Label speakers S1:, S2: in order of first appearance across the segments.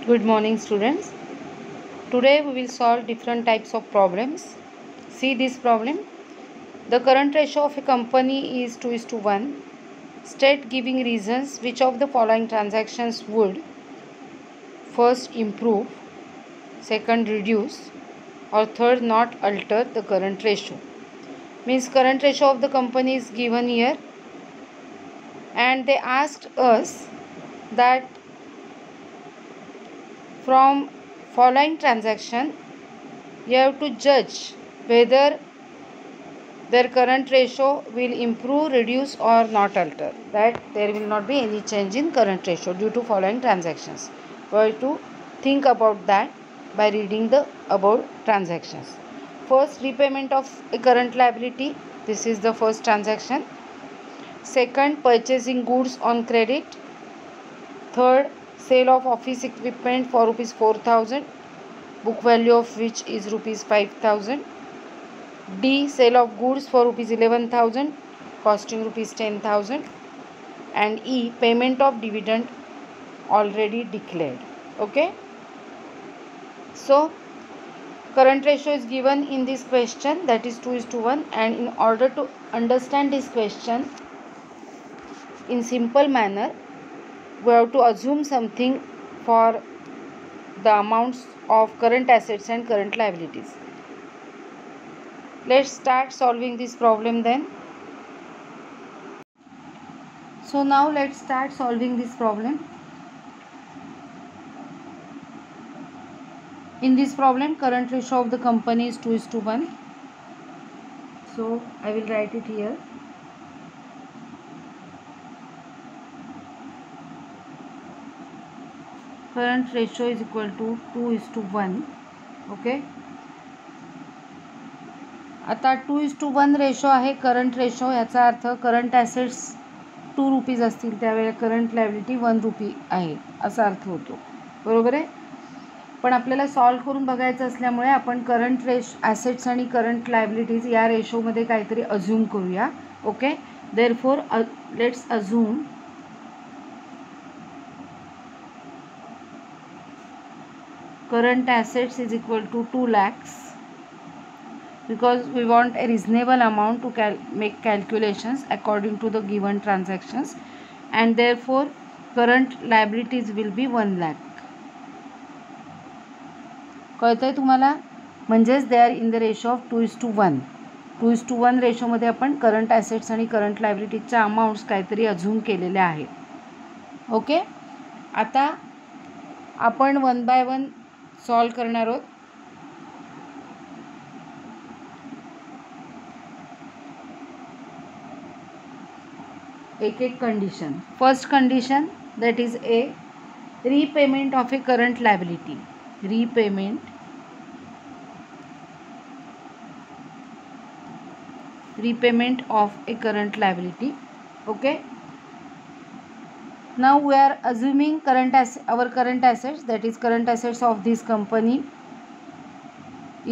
S1: Good morning, students. Today we will solve different types of problems. See this problem. The current ratio of a company is 2:1. State giving reasons which of the following transactions would first improve, second reduce, or third not alter the current ratio. Means current ratio of the company is given here, and they asked us that from following transaction you have to judge whether their current ratio will improve, reduce or not alter. That there will not be any change in current ratio due to following transactions. We have to think about that by reading the above transactions. First, repayment of a current liability. This is the first transaction. Second, purchasing goods on credit. Third, sale of office equipment for rupees 4,000, book value of which is rupees 5,000. D, sale of goods for rupees 11,000 costing rupees 10,000. And E, payment of dividend already declared. Okay, so current ratio is given in this question, that is 2:1, and in order to understand this question in simple manner we have to assume something for the amounts of current assets and current liabilities. Let's start solving this problem then. So now let's start solving this problem. In this problem, current ratio of the company is 2:1. So I will write it here. Current ratio is equal to 2:1. Okay. आता 2:1 ratio आहे current ratio, याचा अर्थ current assets 2 rupees असतील त्यावेळेला current liability 1 रुपी आहे असा अर्थ होतो. बरोबर आहे. पण आपल्याला सॉल्व करून बघायचं असल्यामुळे आपण करंट ॲसेट्स आणि करंट लायबिलिटीज या रेशोमध्ये काहीतरी अज्यूम करूया. Okay, therefore let's assume current assets is equal to 2 lakhs because we want a reasonable amount to make calculations according to the given transactions, and therefore current liabilities will be 1 lakh. कळतंय तुम्हाला? म्हणजेच they are in the ratio of 2:1. 2:1 रेशोमध्ये आपण current assets आणि current लायबिलिटीजच्या amounts काहीतरी assume केलेल्या आहेत. ओके, आता आपण 1 by 1 सॉल्व करणार आहोत. एक एक condition. First condition, that is A, repayment of a current liability. Repayment of a current liability. Okay, now we are assuming our current assets, that is current assets of this company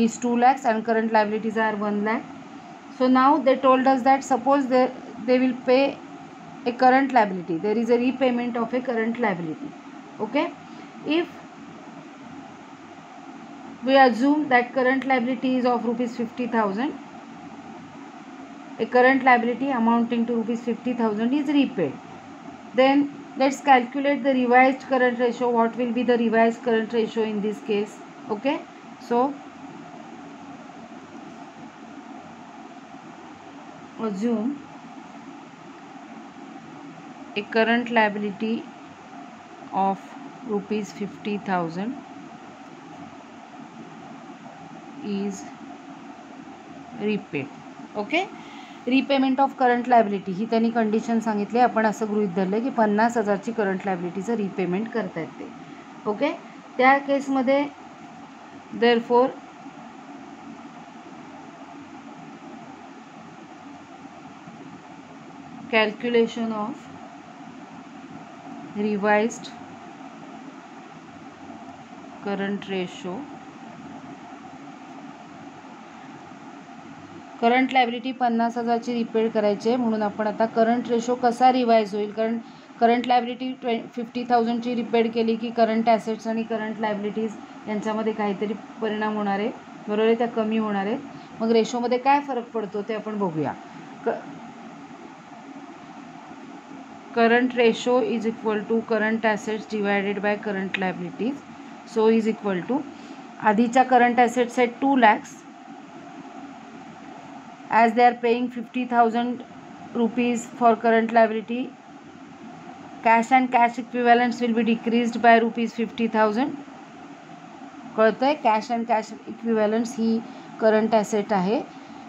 S1: is 2 lakhs and current liabilities are 1 lakh. So now they told us that suppose they will pay a current liability, there is a repayment of a current liability. Okay, if we assume that current liability is of rupees 50,000, a current liability amounting to rupees 50,000 is repaid, then let's calculate the revised current ratio. What will be the revised current ratio in this case? Okay, so assume a current liability of rupees 50,000 is repaid. Okay, repayment of current liability ही त्यांनी condition सांगितली. आपण असं गृहीत धरलं की 50,000ची current लायबिलिटीचं repayment करतायत ते. ओके, त्या केसमध्ये therefore calculation of revised current ratio. Current liability 50,000ची रिपेड करायची आहे, म्हणून आपण आता करंट रेशो कसा रिवाइज होईल, कारण करंट लायबिलिटी 50,000ची रिपेड केली की करंट ॲसेट्स आणि करंट लायबिलिटीज यांच्यामध्ये काहीतरी परिणाम होणार आहे, बरोबर आहे, त्या कमी होणार आहेत. मग रेशोमध्ये काय फरक पडतो ते आपण बघूया. Current ratio is equal to current assets divided by current liabilities. So is equal to आधीच्या करंट ॲसेट्स आहेत 2 lakhs. as they are paying 50,000 rupees for current liability, cash and cash equivalents will be decreased by rupees 50,000. कळतंय? Cash and cash equivalents ही current asset आहे.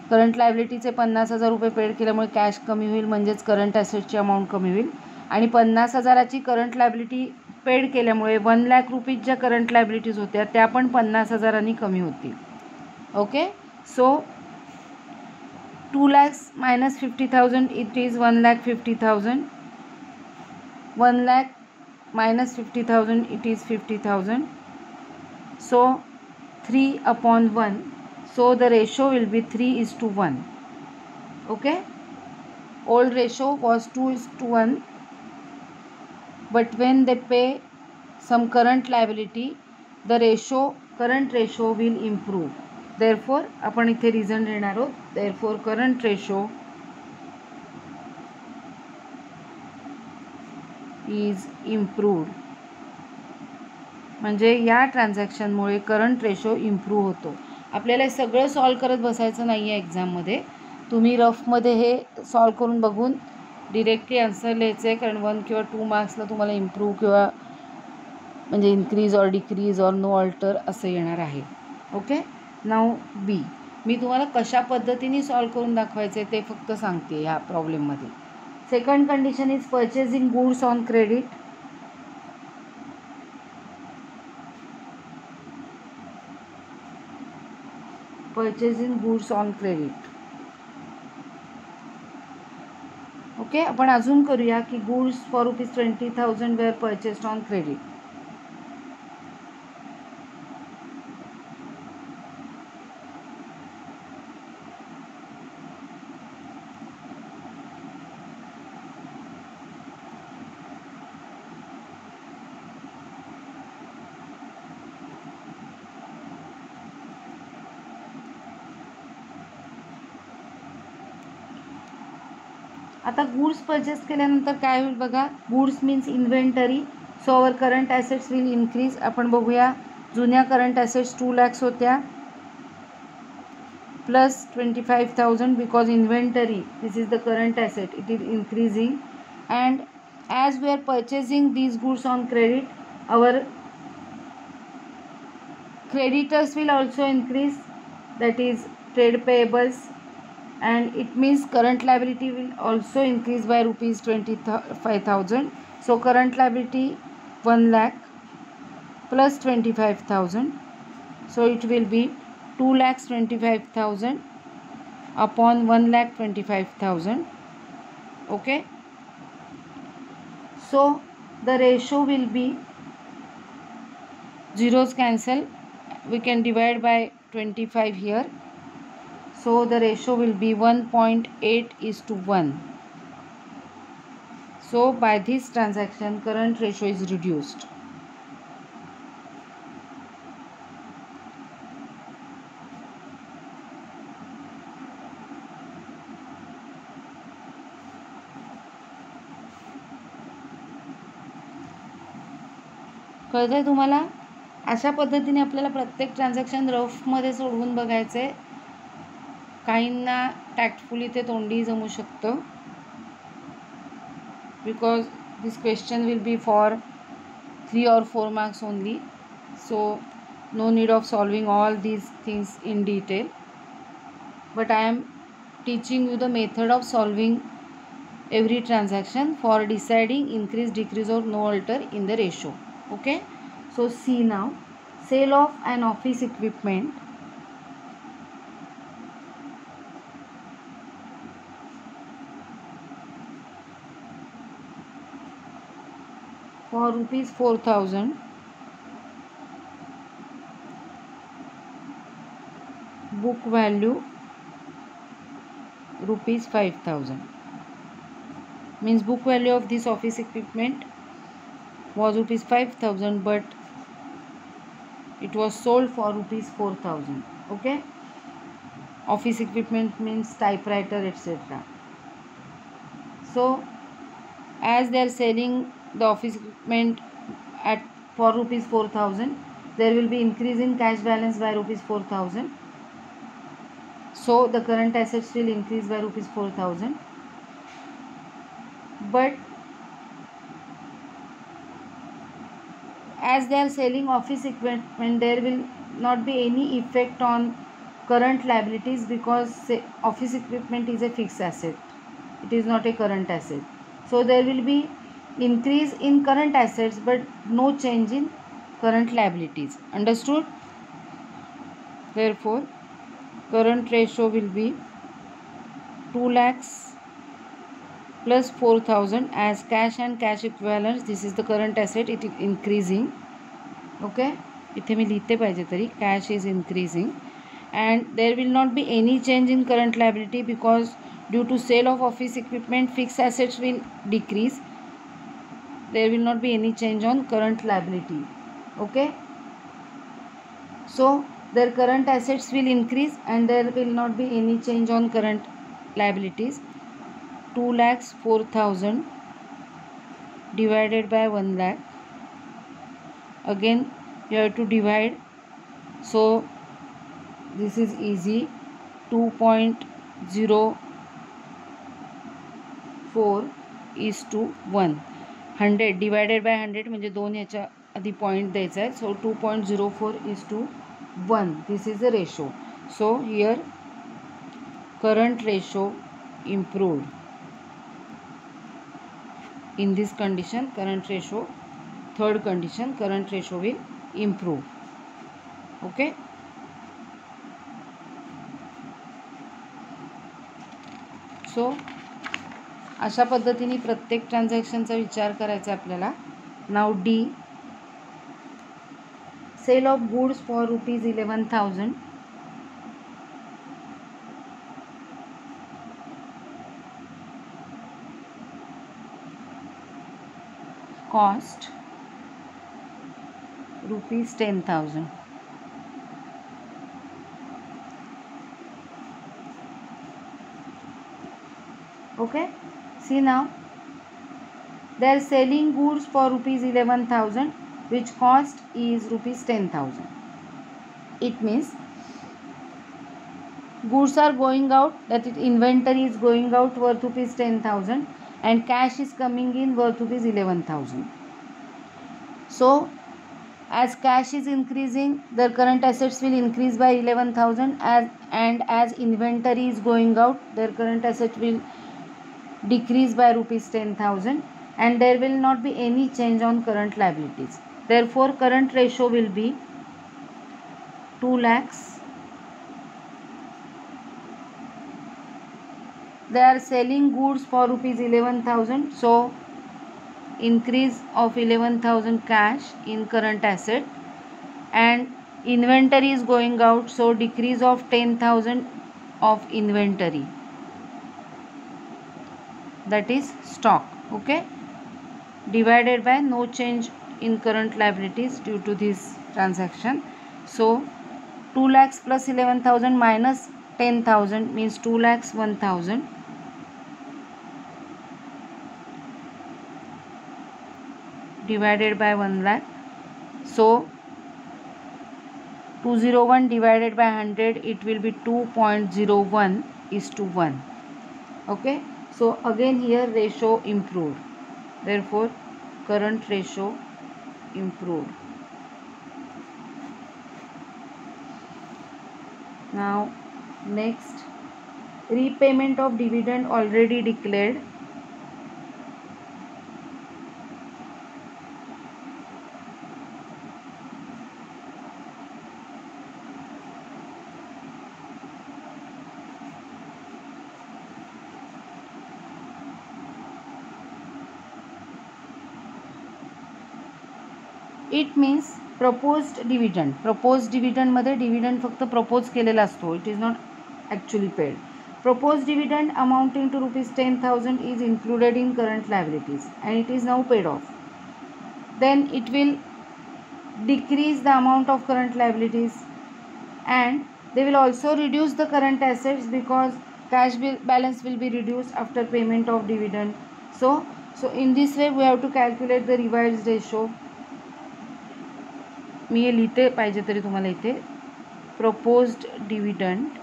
S1: Current लायबिलिटीचे 50,000 रुपये paid केल्यामुळे cash कमी होईल, म्हणजेच करंट ॲसेटची अमाऊंट कमी होईल. आणि 50,000ची करंट लायबिलिटी पेड केल्यामुळे 1 lakh रुपीज ज्या करंट लायबिलिटीज होत्या त्या पण 50,000 कमी होतील. Okay, so 2 lakhs minus 50,000, it is 1,50,000. 1 lakh minus 50,000, it is 50,000. So 3/1. So the ratio will be 3:1. Okay. Old ratio was 2:1. But when they pay some current liability, the current ratio will improve. Therefore आपण इथे reason देणार आहोत. Therefore current ratio is improved. म्हणजे या ट्रान्झॅक्शनमुळे current ratio improve होतो. आपल्याला हे सगळं solve करत बसायचं नाही आहे एक्झाममध्ये. तुम्ही रफमध्ये हे सॉल्व करून बघून डिरेक्टली आन्सर लिहायचं आहे, कारण 1 किंवा 2 मार्क्सला तुम्हाला इम्प्रूव्ह किंवा म्हणजे increase or decrease or no alter असं येणार आहे. ओके, नाऊ बी. मी तुम्हाला कशा पद्धतीने सॉल्व करून दाखवायचं आहे ते फक्त सांगते ह्या प्रॉब्लेममध्ये. Second condition is purchasing goods on credit. Purchasing goods on credit. Okay, आपण अजून करूया की goods for ₹20,000 were purchased on credit. आता गुड्स परचेस केल्यानंतर काय होईल बघा. Goods means inventory. So our current assets will increase. आपण बघूया, जुन्या करंट ॲसेट्स 2 lakhs होत्या plus 25,000 because inventory, this is the current asset, it is increasing. And as we are purchasing these goods on credit, our creditors will also increase, that is trade payables, and it means current liability will also increase by rupees 25,000. So current liability 1 lakh plus 25,000, so it will be 2,25,000 upon 1,25,000. Okay, so the ratio will be, zeros cancel, we can divide by 25 here. So the ratio will be 1.8:1. So by this transaction current ratio is reduced. कळतंय तुम्हाला? अशा पद्धतीने आपल्याला प्रत्येक transaction रफमध्ये सोडवून बघायचं आहे. काहींना टॅक्टफुली ते तोंडी जमू शकतं, because this question will be for 3 or 4 marks only. So no need of solving all these things in detail. But I am teaching you the method of solving every transaction for deciding increase, decrease or no alter in the ratio. Okay. So see now, sale of an office equipment for rupees 4,000, book value rupees 5,000. means book value of this office equipment was rupees 5,000, but it was sold for rupees 4,000. Okay, office equipment means typewriter, etc. So as they are selling the office equipment at for rupees 4,000, there will be increase in cash balance by rupees 4,000. So the current assets will increase by rupees 4,000. But as they are selling office equipment, there will not be any effect on current liabilities, because office equipment is a fixed asset, it is not a current asset. So there will be increase in current assets but no change in current liabilities. Understood? Therefore current ratio will be 2 lakhs plus 4,000 as cash and cash equivalents. This is the current asset, it is increasing. Okay, इथे मी लिहिते पाहिजे तरी cash is increasing, and there will not be any change in current liability because due to sale of office equipment fixed assets will decrease. There will not be any change on current liability. Okay, so their current assets will increase and there will not be any change on current liabilities. 2 lakhs 4,000 divided by 1 lakh. Again you have to divide, so this is easy. 2.04 is to 1. 100 divided by 100 म्हणजे 2 याच्या आधी point द्यायचा आहे. सो 2.04 is to 1. This is the ratio. So here current ratio improved. In this condition, current ratio, third condition, current ratio will improve. Okay. सो अशा पद्धतीने प्रत्येक ट्रान्झॅक्शनचा विचार करायचा आपल्याला. Now D, sale of goods for rupees 11,000. Cost rupees 10,000. Okay, see now they are selling goods for rupees 11,000 which cost is rupees 10,000. It means goods are going out, that is inventory is going out worth rupees 10,000 and cash is coming in worth rupees 11,000. So as cash is increasing, their current assets will increase by 11,000, as inventory is going out, their current asset will decrease by rupees 10,000 and there will not be any change on current liabilities. Therefore current ratio will be 2 lakhs. They are selling goods for rupees 11,000, so increase of 11,000 cash in current asset, and inventory is going out, so decrease of 10,000 of inventory, that is stock. Okay, divided by no change in current liabilities due to this transaction. So 2 lakhs plus 11,000 minus 10,000 means 2 lakhs 1,000 divided by 1 lakh. So 201 divided by 100, it will be 2.01 is to 1. Okay, so again here ratio improved, therefore current ratio improved. Now next, repayment of dividend already declared. It means proposed dividend. Propose डिव्हिडंडमध्ये dividend फक्त propose केलेला असतो, it is not actually paid. Proposed dividend amounting to rupees 10,000 is included in current liabilities and it is now paid off. Then it will decrease the amount of current liabilities and they will also reduce the current assets because cash balance will be reduced after payment of dividend. So in this way we have to calculate the revised ratio. मी हे लिहिते पाहिजे तरी तुम्हाला इथे proposed dividend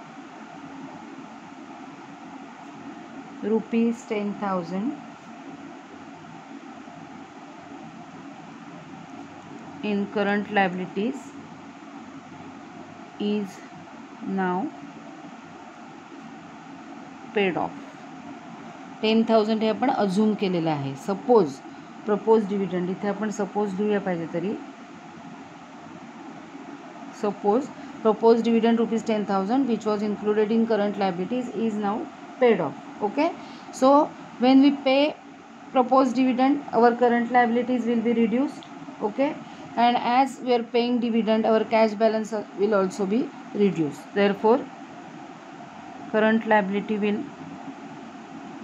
S1: rupees 10,000 in current liabilities is now paid off. 10,000 हे आपण assume केलेलं आहे. Suppose propose dividend इथे आपण सपोज लिहूया पाहिजे तरी suppose proposed dividend rupees 10,000 which was included in current liabilities is now paid off. Okay, so when we pay proposed dividend our current liabilities will be reduced. Okay, and as we are paying dividend our cash balance will also be reduced, therefore current liability will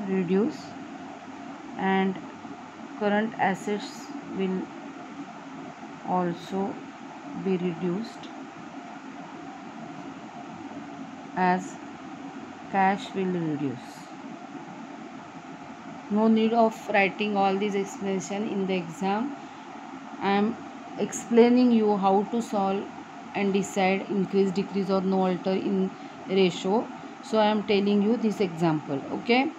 S1: reduce and current assets will also be reduced as cash will reduce. No need of writing all these explanation in the exam. I am explaining you how to solve and decide increase, decrease or no alter in ratio. So I am telling you this example. Okay,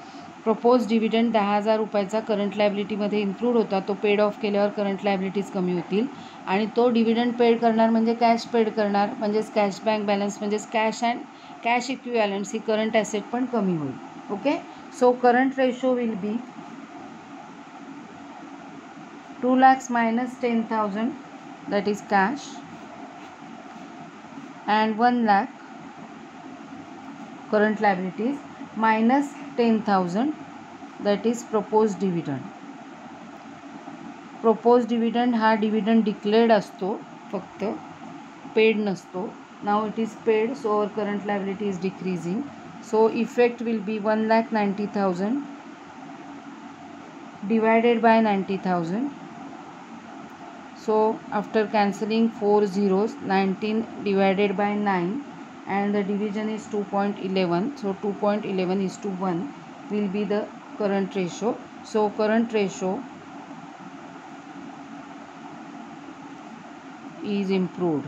S1: proposed dividend 10,000 रुपयाचा current लायबिलिटीमध्ये include होता, तो paid of केल्यावर current liabilities कमी होतील आणि तो dividend paid करणार म्हणजे कॅश पेड करणार म्हणजेच कॅश बँक बॅलन्स म्हणजेच कॅश अँड कॅश इक्विवॅलंट्स ही करंट ॲसेट पण कमी होईल. Okay, so current ratio will be 2 lakhs minus 10,000 that is cash and 1 lakh current liabilities minus 10,000 that is proposed dividend. Proposed dividend हा dividend declared असतो, फक्त paid नसतो. Now it is paid, so our current liability is decreasing. So effect will be 1,90,000 divided by 90,000. So after cancelling 4 zeros, 19 divided by 9 and the division is 2.11. So 2.11 is to 1 will be the current ratio. So current ratio is improved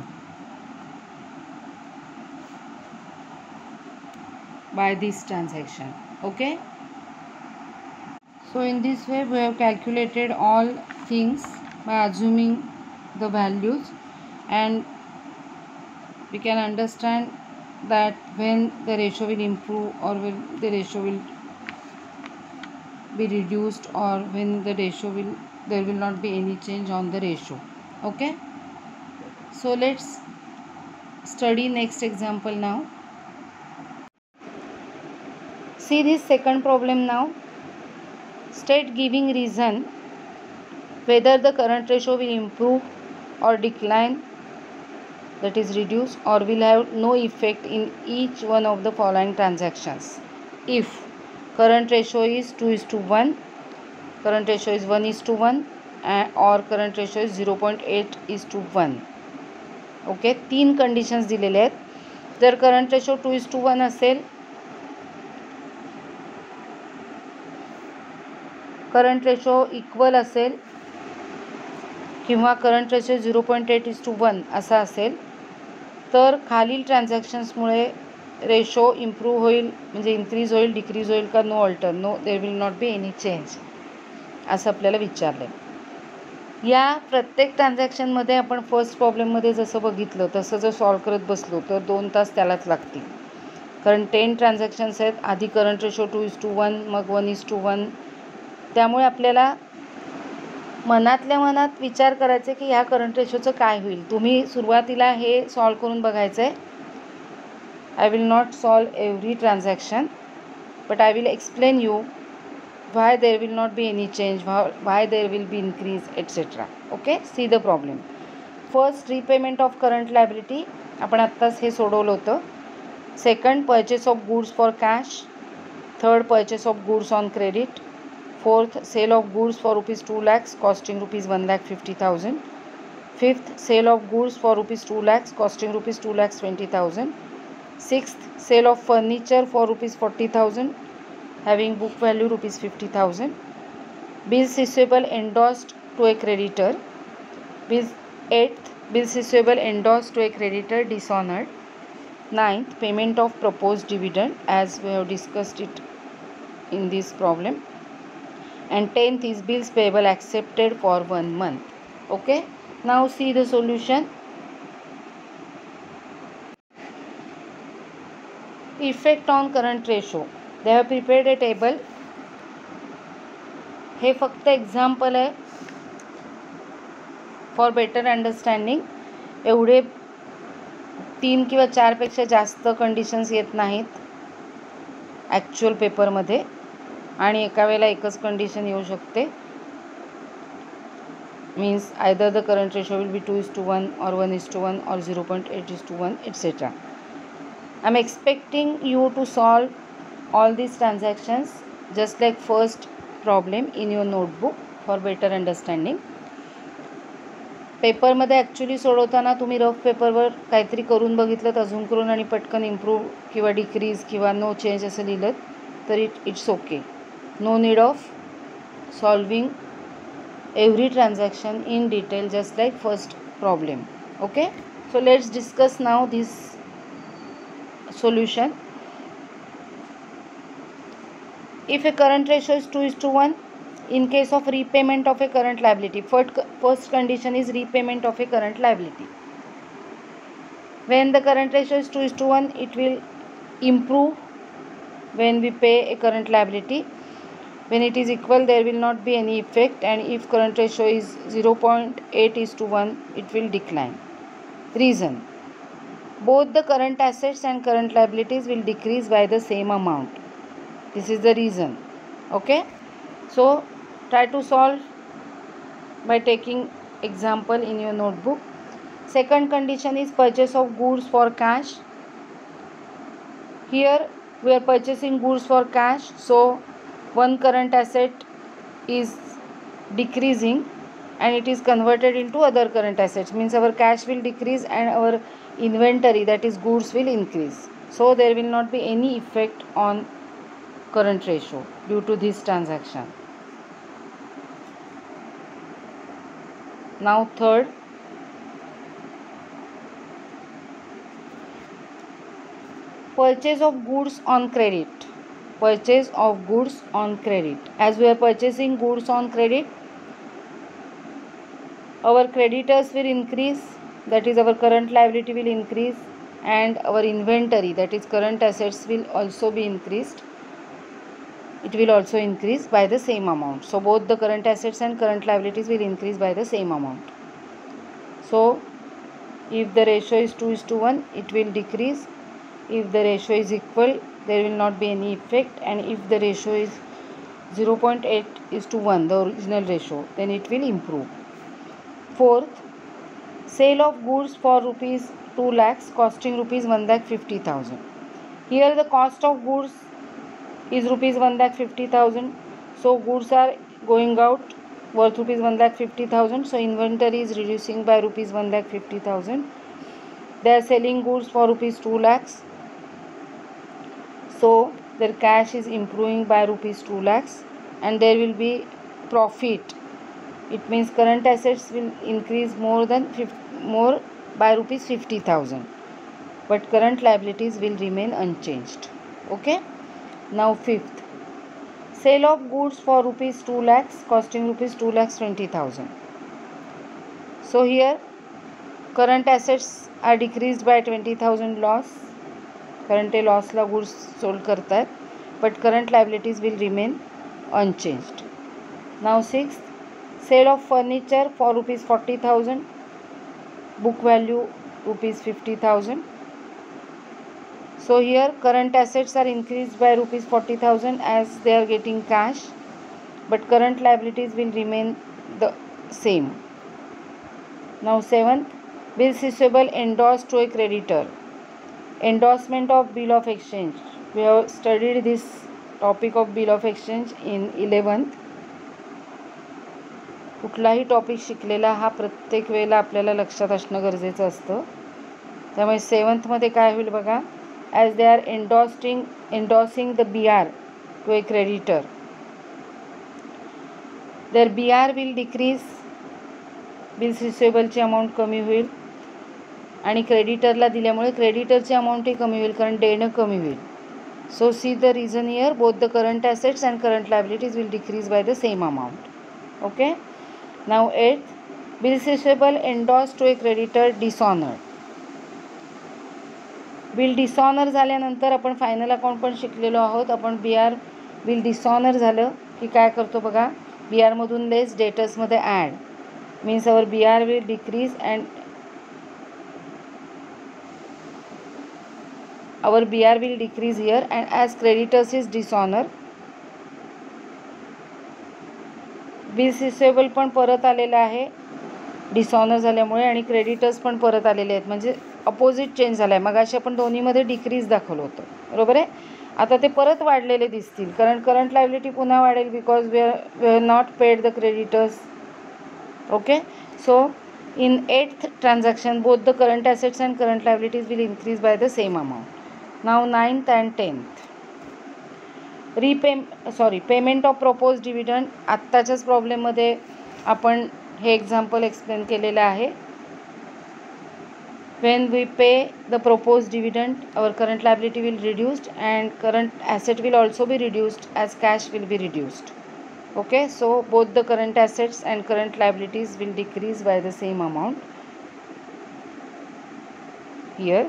S1: by this transaction. Okay, so in this way we have calculated all things by assuming the values and we can understand that when the ratio will improve or when the ratio will be reduced or when the ratio will there will not be any change on the ratio. Okay, so let's study next example now. See this second problem now. State giving reason whether the current ratio will improve or decline, that is reduce, or will have no effect in each one of the following transactions. If current ratio is 2:1, current ratio is 1:1 or current ratio is 0.8:1. Okay, 3 conditions दिलेले आहेत. जर current ratio 2:1 असेल, current ratio equal असेल किंवा current ratio 0.8:1 असा असेल तर खालील ट्रान्झॅक्शन्समुळे रेशो इम्प्रूव्ह होईल म्हणजे इन्क्रीज होईल, डिक्रीज होईल का no alter, no there will not be any change असं आपल्याला विचारलं आहे. या प्रत्येक ट्रान्झॅक्शनमध्ये आपण फर्स्ट प्रॉब्लेममध्ये जसं बघितलं तसं जर सॉल्व करत बसलो तर 2 तास त्यालाच लागतील, कारण 10 ट्रान्झॅक्शन्स आहेत. आधी करंट रेशो 2:1 मग 1:1. त्यामुळे आपल्याला मनातल्या मनात विचार करायचे की ह्या करंट रेशोचं काय होईल. तुम्ही सुरुवातीला हे सॉल्व करून बघायचं आहे. I will not solve every transaction but I will explain you why there will not be any change, why there will be increase, etc. Okay, see the problem. First, repayment of current liability आपण आत्ताच हे सोडवलं होतं. Second, purchase of goods for cash. Third, purchase of goods on credit. Fourth, sale of goods for rupees 2 lakhs costing rupees 1,50,000. Fifth, sale of goods for rupees 2 lakhs costing rupees 2,20,000. Sixth, sale of furniture for rupees 40,000 having book value rupees 50,000. Bills receivable endorsed to a creditor. Eighth, bills receivable endorsed to a creditor dishonored. Ninth, payment of proposed dividend, as we have discussed it in this problem. And 10th is bills payable accepted for 1 month. Okay, now see the solution. Effect on current ratio. They have prepared a table. हे फक्त example आहे for better understanding. एवढे 3 किंवा 4 पेक्षा जास्त conditions येत नाहीत actual पेपरमध्ये, आणि एका वेळेला एकच कंडिशन येऊ शकते. Means either the current ratio will B 2:1 or 1:1 or 0.8:1 etc. I am expecting you to solve all these transactions just like first problem in your notebook for better understanding. पेपरमध्ये actually सोडवताना तुम्ही rough पेपरवर काहीतरी करून बघितलं, अजून करून आणि पटकन इम्प्रूव्ह किंवा डिक्रीज किंवा नो चेंज असं लिहिलं तर it's okay. No need of solving every transaction in detail just like first problem. Okay, so let's discuss now this solution. If a current ratio is 2:1, in case of repayment of a current liability, first condition is repayment of a current liability. When the current ratio is 2:1, it will improve when we pay a current liability. When it is equal, there will not be any effect, and if current ratio is 0.8:1, it will decline. Reason: both the current assets and current liabilities will decrease by the same amount. This is the reason. Okay, so try to solve by taking example in your notebook. Second condition is purchase of goods for cash. Here we are purchasing goods for cash, so one current asset is decreasing and it is converted into other current assets, means our cash will decrease and our inventory, that is goods, will increase. So there will not be any effect on current ratio due to this transaction. Now third, purchase of goods on credit. Purchase of goods on credit. As we are purchasing goods on credit, our creditors will increase, that is our current liability will increase, and our inventory, that is current assets, will also be increased. It will also increase by the same amount. So both the current assets and current liabilities will increase by the same amount. So if the ratio is 2:1, it will decrease. If the ratio is equal, there will not be any effect, and if the ratio is 0.8:1, the original ratio, then it will improve. Fourth, sale of goods for rupees 2 lakhs costing rupees 1,50,000. Here the cost of goods is rupees 1,50,000. So goods are going out worth rupees 1,50,000. So inventory is reducing by rupees 1,50,000. They are selling goods for rupees 2 lakhs. So their cash is improving by rupees 2 lakhs, and there will be profit. It means current assets will increase more by rupees 50,000, but current liabilities will remain unchanged. Okay, now fifth, sale of goods for rupees 2 lakhs costing rupees 2,20,000. So here current assets are decreased by 20,000 loss. Current loss la goods sold करतात, but current liabilities will remain unchanged. Now sixth, sale of furniture for rupees 40,000, book value rupees 50,000. So here current assets are increased by rupees 40,000 as they are getting cash, but current liabilities will remain the same. Now seventh, bills receivable endorsed to a creditor. Endorsement of bill of exchange. We have studied this topic of bill of exchange in 11th. कुठलाही topic शिकलेला हा प्रत्येक वेळेला आपल्याला लक्षात असणं गरजेचं असतं. त्यामुळे 7th मध्ये काय होईल बघा, as they are endorsing the BR to a creditor, there BR will decrease, bills रिसिवेबलची अमाऊंट कमी होईल आणि क्रेडिटरला दिल्यामुळे क्रेडिटरची अमाऊंटही कमी होईल कारण देणं कमी होईल. So see the reason here, both the current assets and current liabilities will decrease by the same amount. Okay. Now 8th, bills receivable endorsed to a creditor dishonoured. Bill dishonour झाल्यानंतर आपण फायनल अकाउंट पण शिकलेलो आहोत. आपण BR bill dishonour झालं की काय करतो बघा, BR मधून लेस डेटर्समध्ये add, means our BR will decrease and our BR will decrease here, and as creditors is dishonor, bills receivable पण परत आलेलं आहे डिसऑनर झाल्यामुळे आणि क्रेडिटर्स पण परत आलेले आहेत, म्हणजे अपोजिट चेंज झाला आहे. मगाशी आपण दोन्हीमध्ये डिक्रीज दाखवलं होतं, बरोबर आहे. आता ते परत वाढलेले दिसतील कारण करंट लायबिलिटी पुन्हा वाढेल because we are not paid the creditors. Okay. So in 8th transaction both the current assets and current liabilities will increase by the same amount. Now 9th and 10th, payment of propose dividend. आत्ताच्याच प्रॉब्लेममध्ये आपण हे example explain केलेलं आहे. when we pay the proposed dividend, our current liability will reduced and current asset will also be reduced as cash will be reduced. Okay, so both the current assets and current liabilities will decrease by the same amount here.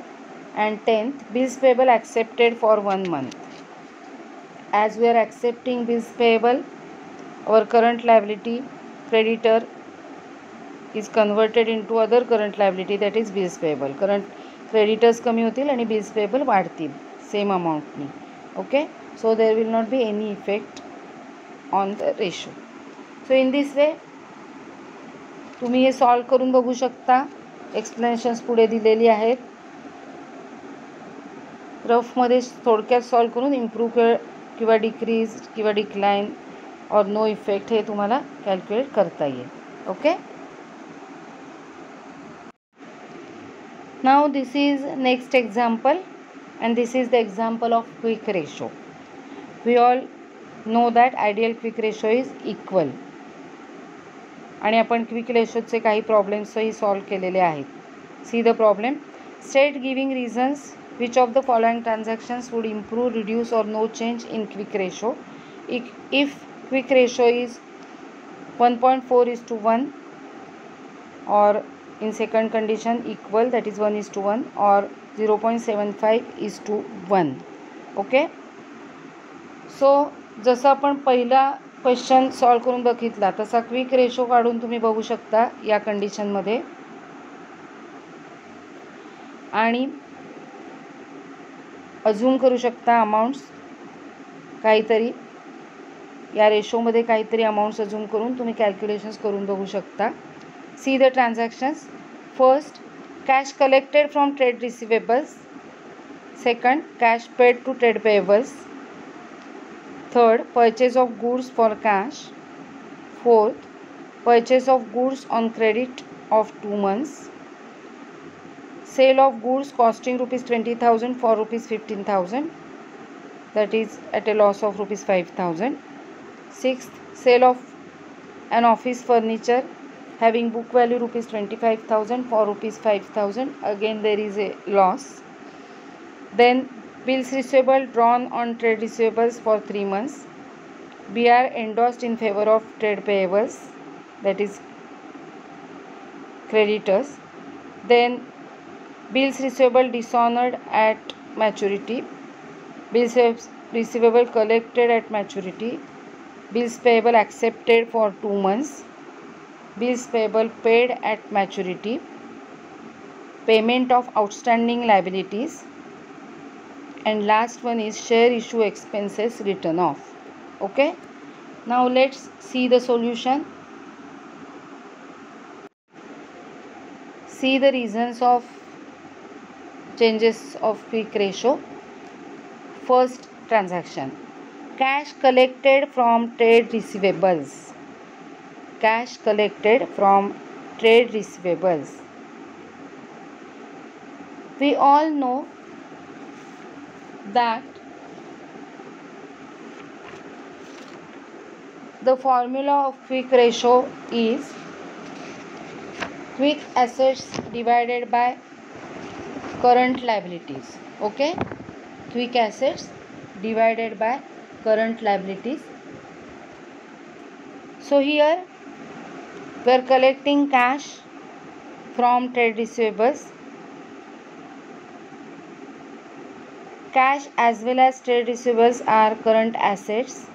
S1: And 10th, bills payable accepted for 1 month. As we are accepting bills payable, our current liability creditor is converted into other current liability, that is bills payable. Current creditors कमी होतील आणि bills payable वाढतील same amountनी. Okay, so there will not be any effect on the ratio. So in this way तुम्ही हे solve करून बघू शकता. एक्सप्लेनेशन्स पुढे दिलेली आहेत. रफमध्ये थोडक्यात सॉल्व करून इम्प्रूव्ह किंवा डिक्रीज किंवा डिक्लाइन और नो इफेक्ट हे तुम्हाला कॅल्क्युलेट करता येईल. Okay. Now this is next example and this is the example of quick ratio. We all know that ideal quick ratio is equal आणि आपण क्विक रेशोचे काही प्रॉब्लेम्सही सॉल्व केलेले आहेत. See the problem. State giving reasons which of the following transactions would improve, reduce or no change in quick ratio if quick ratio is 1.4:1 or in second condition equal, that is 1:1 or 0.75:1. okay. so जसं आपण पहिला question solve करून बघितला तसा quick ratio काढून तुम्ही बघू शकता या कंडिशनमध्ये आणि अझूम करू शकता अमाऊंट्स काहीतरी या रेशोमध्ये काहीतरी अमाऊंट्स अझूम करून तुम्ही कॅल्क्युलेशन्स करून बघू शकता. See the transactions. First, cash collected from trade receivables. Second, cash paid to trade payables. Third, purchase of goods for cash. Fourth, purchase of goods on credit of 2 months. Sale of goods costing rupees 20,000 for rupees 15,000, that is at a loss of rupees 5,000. Sixth, sale of an office furniture having book value rupees 25,000 for rupees 5,000, again there is a loss. Then bills receivable drawn on trade receivables for 3 months. BR endorsed in favor of trade payables, that is creditors. Then bills receivable dishonored at maturity. Bills receivable collected at maturity. Bills payable accepted for 2 months. Bills payable paid at maturity. Payment of outstanding liabilities. And last one is share issue expenses written off. Okay. Now let's see the solution. See the reasons of changes of quick ratio. First transaction, cash collected from trade receivables. Cash collected from trade receivables. We all know that the formula of quick ratio is quick assets divided by current liabilities. Okay, quick assets divided by current liabilities. So here we are collecting cash from trade receivables. Cash as well as trade receivables are current assets.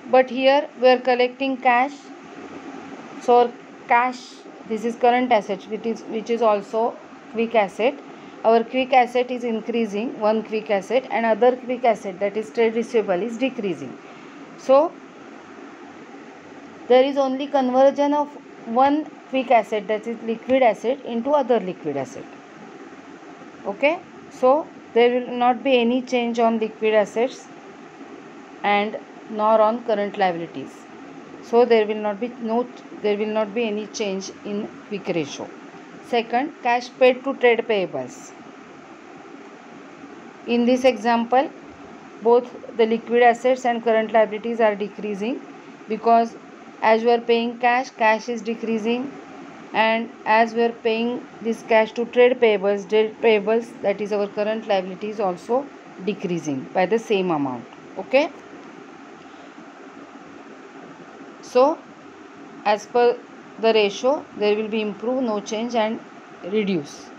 S1: But here we are collecting cash. So cash, this is current asset, which is also quick asset. Our quick asset is increasing, one quick asset, and other quick asset, that is trade receivable, is decreasing. So there is only conversion of one quick asset, that is liquid asset, into other liquid asset. Okay, so there will not be any change on liquid assets and nor on current liabilities. So there will not be any change in quick ratio. Second, cash paid to trade payables. In this example, both the liquid assets and current liabilities are decreasing, because as we are paying cash, cash is decreasing, and as we are paying this cash to trade payables, that is our current liability, is also decreasing by the same amount. Okay, so as per the ratio there will be improve, no change and reduce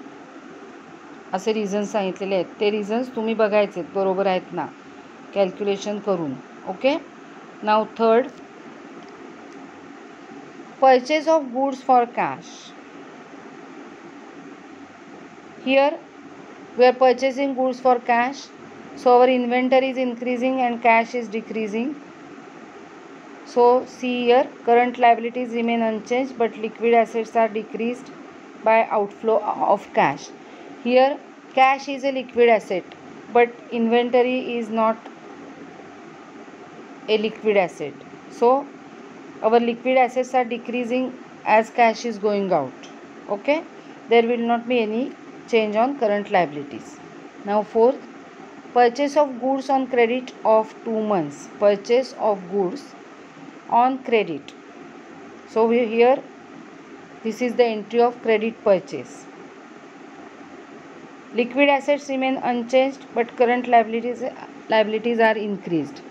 S1: असे reasons सांगितलेले आहेत. ते reasons तुम्ही बघायचे आहेत, बरोबर आहेत ना कॅल्क्युलेशन करून. Okay, now third, purchase of goods for cash. Here we are purchasing goods for cash, so our inventory is increasing and cash is decreasing. So see here, current liabilities remain unchanged but liquid assets are decreased by outflow of cash. Here cash is a liquid asset but inventory is not a liquid asset. So our liquid assets are decreasing as cash is going out. Okay, there will not be any change on current liabilities. Now fourth, purchase of goods on credit of 2 months. Purchase of goods on credit. So here this is the entry of credit purchase. Liquid assets remain unchanged but current liabilities are increased.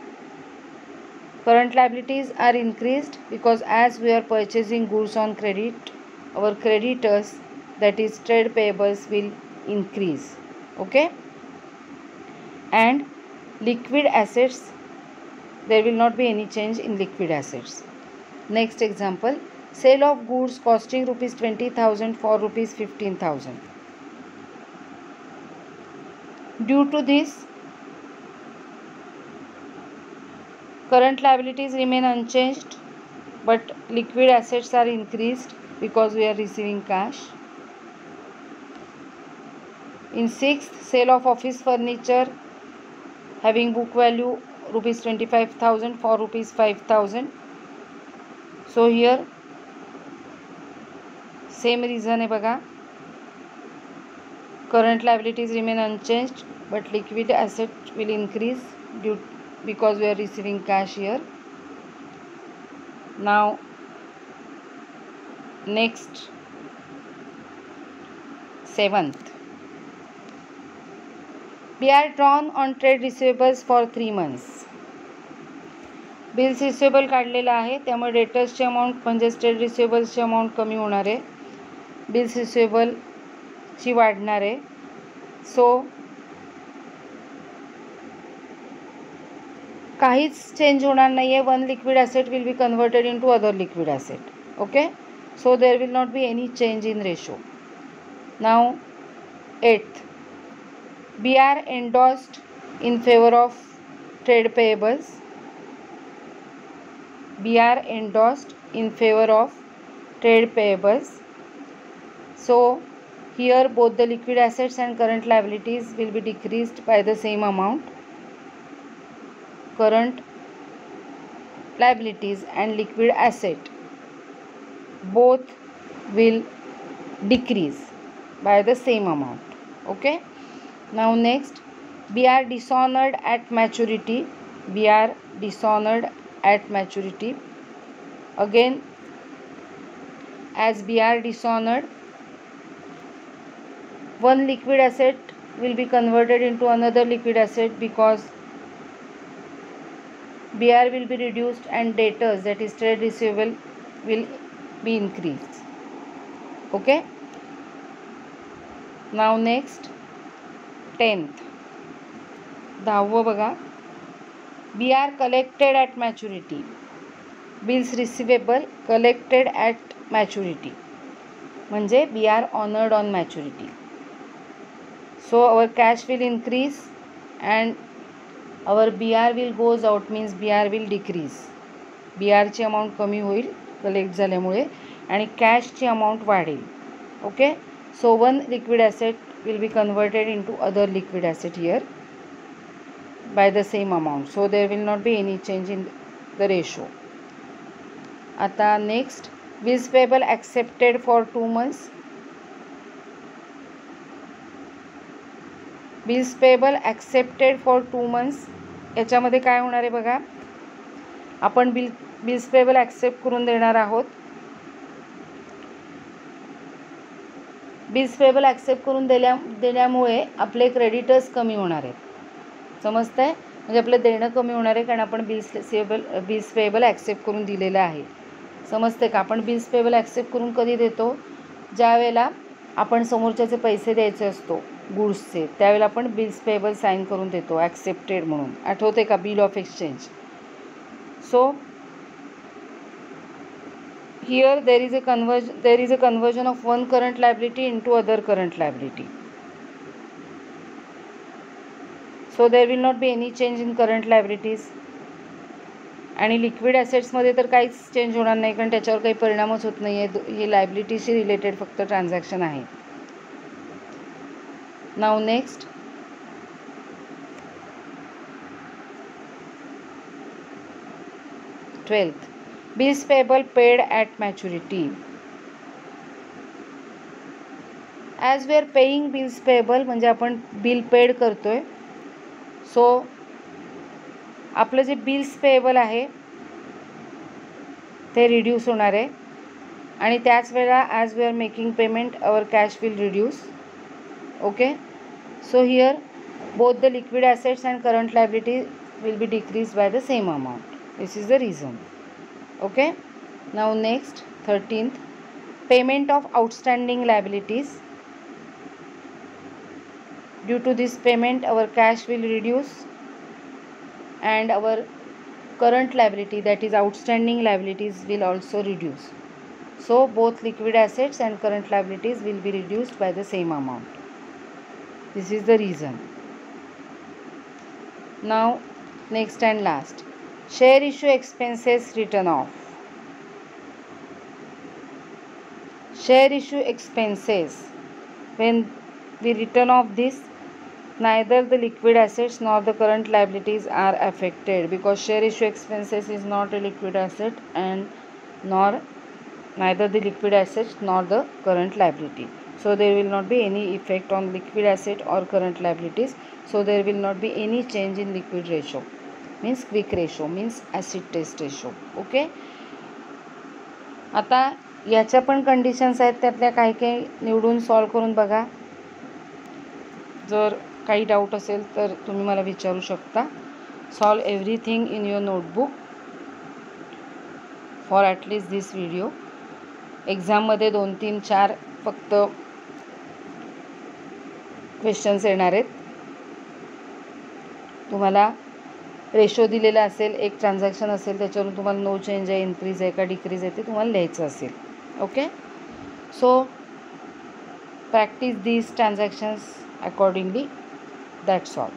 S1: Current liabilities are increased because as we are purchasing goods on credit, our creditors, that is trade payables, will increase. Okay, and liquid assets, there will not be any change in liquid assets. Next example, sale of goods costing rupees 20,000 for rupees 15,000. Due to this, current liabilities remain unchanged but liquid assets are increased because we are receiving cash. In sixth, sale of office furniture having book value rupees 25,000 for rupees 5,000. So here same reason है बघा, current liabilities remain unchanged but liquid asset will increase because we are receiving cash here. Now next, seventh, we are drawn on trade receivables for 3 months. Bills receivable काढलेला आहे, त्यामुळे डेटर्सची amount म्हणजेच trade रिसिवेबल्सची amount कमी होणार आहे, bills रिसिवेबलची वाढणार आहे. सो काहीच चेंज होणार नाही आहे. One liquid asset will be converted in to other liquid asset. Okay, so there will not be any change in ratio. Now eighth, BR endorsed in favor of trade payables. BR endorsed in favor of trade payables. So Here both the liquid assets and current liabilities will be decreased by the same amount. Current liabilities and liquid asset both will decrease by the same amount. Okay. Now next, BR dishonored at maturity. BR dishonored at maturity. Again, as BR dishonored, one liquid asset will be converted into another liquid asset because BR will be reduced and debtors, that is trade receivable, will be increased. Okay. Now next, 10th. 10th बघा, BR collected at maturity. Bills receivable collected at maturity. म्हणजे BR honored on maturity. So our cash will increase and our BR will goes out, means BR will decrease. BR ची amount कमी होईल collect झाल्यामुळे आणि कॅशची amount वाढेल. Okay. So one liquid asset will be converted into other liquid asset here by the same amount. So there will not be any change in the ratio. आता next, bills payable accepted for 2 months. Bills payable accepted for 2 months. याच्यामध्ये काय होणार आहे बघा, आपण bills payable accept करून देणार आहोत. बिल्स पेबल ॲक्सेप्ट करून देण्यामुळे आपले क्रेडिटर्स कमी होणार आहेत. समजतंय? म्हणजे आपलं देणं कमी होणार आहे कारण आपण बिल्स पेबल ॲक्सेप्ट करून दिलेलं आहे. समजते का? आपण बिल्स पेबल ॲक्सेप्ट करून कधी देतो? ज्या वेळेला आपण समोरच्याचे पैसे द्यायचे असतो गुड्सचे, त्यावेळेला आपण बिल्स पेबल साईन करून देतो ॲक्सेप्टेड म्हणून. आठवते का? Bill of exchange. So here there is a conversion of one current liability into other current liability. So there will not be any change in current liabilities. आणि liquid ॲसेट्समध्ये तर काहीच change होणार नाही कारण त्याच्यावर काही परिणामच होत नाही आहे. हे लायबिलिटीशी रिलेटेड फक्त ट्रान्झॅक्शन आहे. Now next, twelfth, bills payable paid at maturity. As we are paying bills payable म्हणजे आपण बिल पेड करतोय. सो आपलं जे बिल्स पेएबल आहे ते रिड्यूस होणार आहे आणि त्याच वेळेला as we are making payment our cash will reduce. Okay. So here both the liquid assets and current liability will be decrease by the same amount. This is the reason. Okay. Now next, 13th, payment of outstanding liabilities. Due to this payment our cash will reduce and our current liability, that is outstanding liabilities, will also reduce. So both liquid assets and current liabilities will be reduced by the same amount. This is the reason. Now next and last, share issue expenses written off. Share issue expenses, when we written off this, neither the liquid assets nor the current liabilities are affected because share issue expenses is not a liquid asset and neither the liquid assets nor the current liability. So there will not be any effect on liquid asset or current liabilities. So there will not be any change in liquid ratio, means quick ratio, means acid test ratio. Okay. आता याच्या पण conditions आहेत, त्यातल्या काही काही निवडून solve करून बघा. जर काही डाऊट असेल तर तुम्ही मला विचारू शकता. Solve everything in your notebook for at least this video. एक्झाममध्ये 2, 3, 4 फक्त क्वेश्चन्स येणार आहेत. तुम्हाला रेशो दिलेला असेल, एक ट्रान्झॅक्शन असेल, त्याच्यावरून तुम्हाला नो चेंज आहे, इन्क्रीज आहे का डिक्रीज आहे ते तुम्हाला लिहायचं असेल. Okay. So practice these transactions accordingly. That's all.